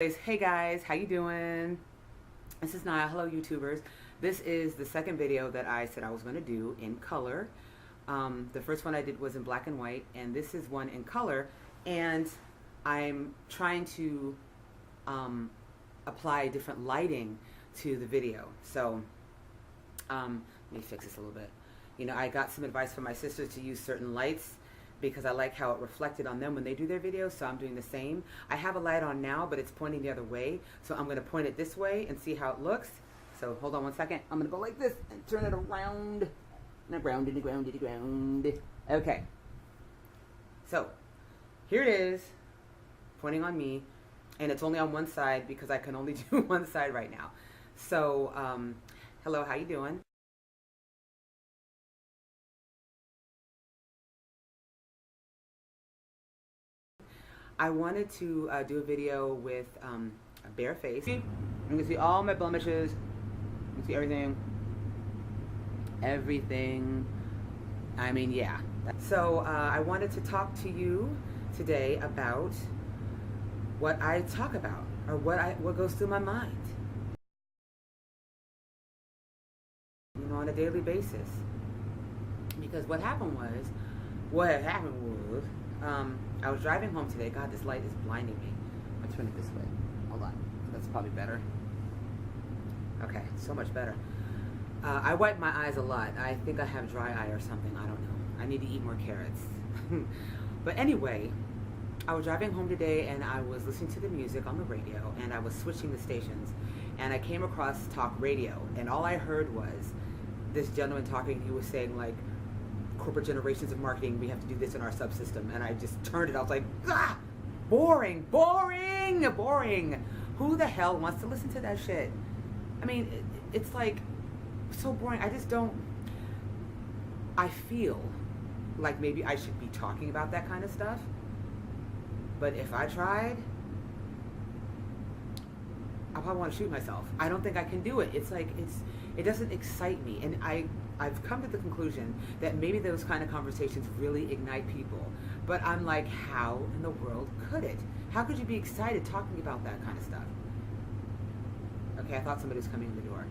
Hey guys, how you doing? This is Naya. Hello YouTubers. This is the second video that I said I was going to do in color. The first one I did was in black and white, and this is one in color, and I'm trying to apply different lighting to the video. So let me fix this a little bit. You know, I got some advice from my sisters to use certain lights because I like how it reflected on them when they do their videos, so I'm doing the same. I have a light on now, but it's pointing the other way, so I'm gonna point it this way and see how it looks. So hold on one second. I'm gonna go like this and turn it around. Not ground, ground. Okay. So here it is, pointing on me, and it's only on one side because I can only do one side right now. So, hello, how you doing? I wanted to do a video with a bare face. You can see all my blemishes. You can see everything. Everything. I mean, yeah. So I wanted to talk to you today about what I talk about, or what goes through my mind, you know, on a daily basis. Because what happened was, I was driving home today. God, this light is blinding me. I'll turn it this way. Hold on. That's probably better. Okay, so much better. I wipe my eyes a lot. I think I have dry eye or something. I don't know. I need to eat more carrots. But anyway, I was driving home today and I was listening to the music on the radio and I was switching the stations. And I came across talk radio. And all I heard was this gentleman talking. He was saying, like, corporate generations of marketing, we have to do this in our subsystem. And I just turned it. I was like, ah, boring. Who the hell wants to listen to that shit? I mean, it's like so boring. I feel like maybe I should be talking about that kind of stuff. But if I tried, I probably want to shoot myself. I don't think I can do it. It's like, it doesn't excite me. And I've come to the conclusion that maybe those kind of conversations really ignite people. But I'm like, how in the world could it? How could you be excited talking about that kind of stuff? Okay, I thought somebody was coming in the door.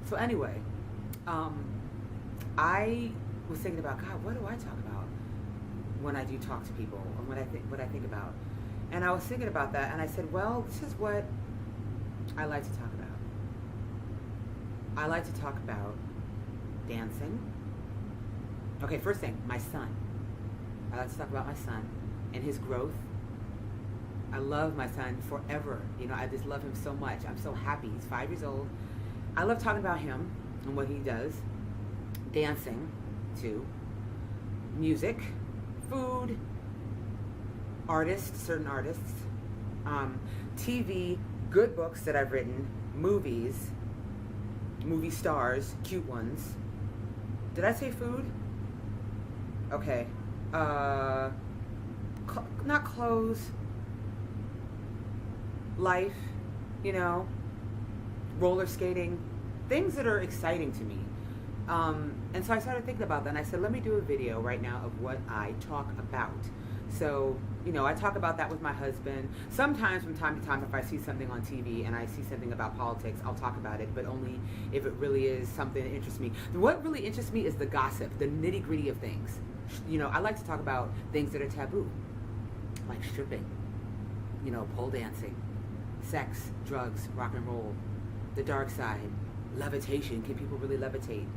So anyway, I was thinking about, God, what do I talk about when I do talk to people, and what I think about? And I was thinking about that, and I said, well, this is what I like to talk about. I like to talk about dancing. Okay, first thing, my son. I like to talk about my son and his growth. I love my son forever. You know, I just love him so much. I'm so happy. He's 5 years old. I love talking about him and what he does. Dancing, too. Music, food, artists, certain artists, TV, good books that I've written, movies, movie stars, cute ones. Did I say food? Okay. Not clothes. Life, you know, roller skating, things that are exciting to me. And so I started thinking about that, and I said, let me do a video right now of what I talk about. So, you know, I talk about that with my husband. Sometimes from time to time, if I see something on TV and I see something about politics, I'll talk about it, but only if it really is something that interests me. What really interests me is the gossip, the nitty-gritty of things. You know, I like to talk about things that are taboo, like stripping, you know, pole dancing, sex, drugs, rock and roll, the dark side, levitation. Can people really levitate?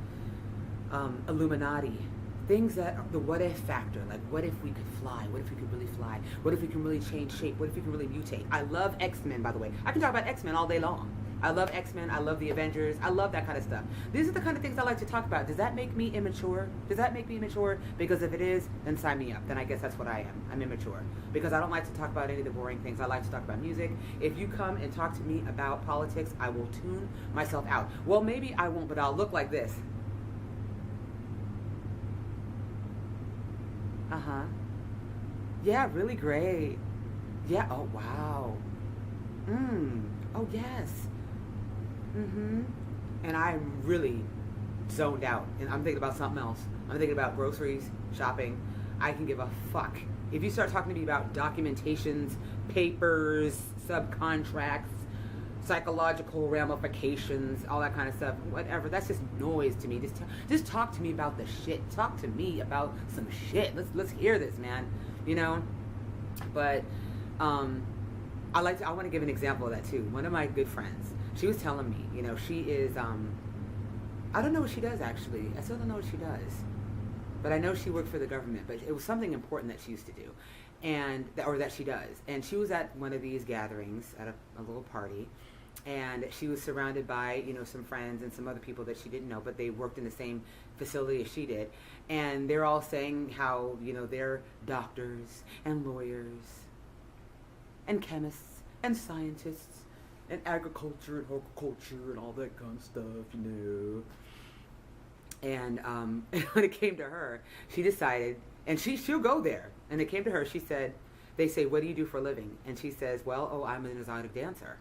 Illuminati. Things that are the what if factor, like what if we could fly? What if we could really fly? What if we can really change shape? What if we can really mutate? I love X-Men, by the way. I can talk about X-Men all day long. I love X-Men. I love the Avengers. I love that kind of stuff. These are the kind of things I like to talk about. Does that make me immature? Does that make me immature? Because if it is, then sign me up. Then I guess that's what I am. I'm immature. Because I don't like to talk about any of the boring things. I like to talk about music. If you come and talk to me about politics, I will tune myself out. Well, maybe I won't, but I'll look like this. Uh-huh. Yeah, really great. Yeah, oh, wow. Oh, yes. And I'm really zoned out, and I'm thinking about something else. I'm thinking about groceries, shopping. I can give a fuck. If you start talking to me about documentations, papers, subcontracts, psychological ramifications, all that kind of stuff. Whatever. That's just noise to me. Just talk to me about the shit. Talk to me about some shit. Let's hear this, man. You know. But I want to give an example of that too. One of my good friends, she was telling me, you know, she is I don't know what she does actually. I still don't know what she does. But I know she worked for the government, but it was something important that she used to do, or that she does. And she was at one of these gatherings at a little party, and she was surrounded by, you know, some friends and some other people that she didn't know, but they worked in the same facility as she did. And they're all saying how, you know, they're doctors and lawyers and chemists and scientists and agriculture and horticulture and all that kind of stuff, you know. And when it came to her, she decided, and she'll go there. And it came to her, she said, they say, what do you do for a living? And she says, well, oh, I'm an exotic dancer.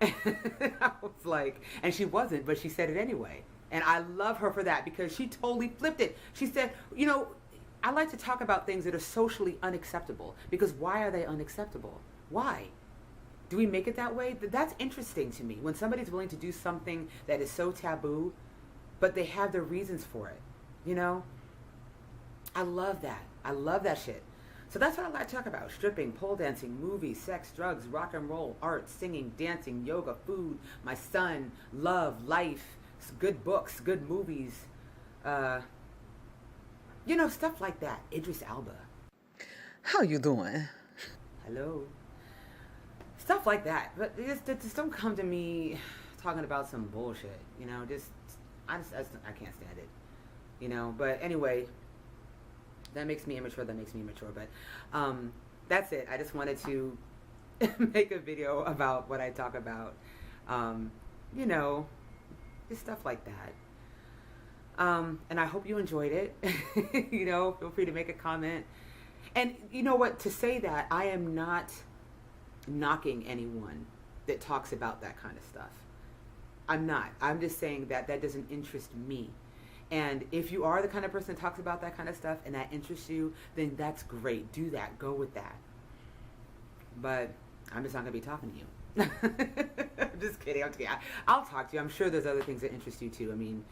And I was like, and she wasn't, but she said it anyway. And I love her for that because she totally flipped it. She said, you know, I like to talk about things that are socially unacceptable, because why are they unacceptable? Why? Do we make it that way? That's interesting to me. When somebody's willing to do something that is so taboo, but they have their reasons for it, you know? I love that. I love that shit. So that's what I like to talk about. Stripping, pole dancing, movies, sex, drugs, rock and roll, art, singing, dancing, yoga, food, my son, love, life, good books, good movies, you know, stuff like that. Idris Elba. How you doing? Hello. Stuff like that. But just don't come to me talking about some bullshit, you know? I can't stand it, you know? But anyway, that makes me immature. But that's it. I just wanted to make a video about what I talk about, you know, just stuff like that. And I hope you enjoyed it. You know, feel free to make a comment. And you know what? To say that, I am not knocking anyone that talks about that kind of stuff. I'm not. I'm just saying that doesn't interest me. And if you are the kind of person that talks about that kind of stuff and that interests you, then that's great. Do that. Go with that. But I'm just not going to be talking to you. I'm just kidding. I'll talk to you. I'm sure there's other things that interest you too. I mean,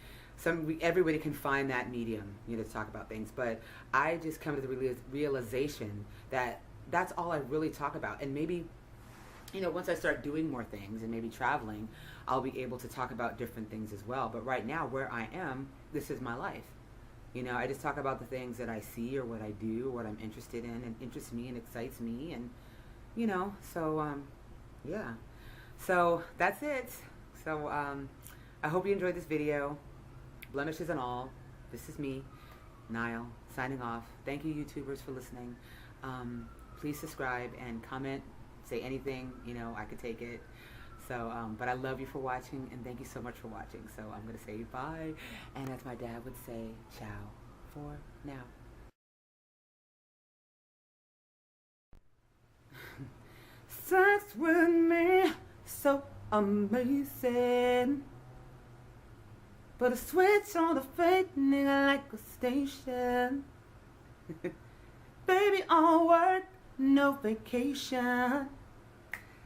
everybody can find that medium, you know, to talk about things. But I just come to the realization that that's all I really talk about. And maybe, you know, once I start doing more things and maybe traveling, I'll be able to talk about different things as well. But right now, where I am, this is my life. You know, I just talk about the things that I see or what I do or what I'm interested in and interests me and excites me. And, you know, so, yeah. So that's it. So I hope you enjoyed this video. Blemishes and all. This is me, Niall, signing off. Thank you, YouTubers, for listening. Please subscribe and comment. Say anything, you know, I could take it. So, but I love you for watching, and thank you so much for watching. So I'm going to say bye, and as my dad would say, ciao for now. Sex with me, so amazing. But a switch on the fake nigga like a station. Baby on work, no vacation.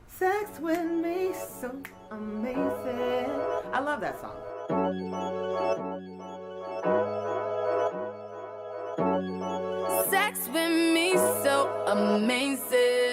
Sex with me, so amazing. I love that song. Sex with me, so amazing.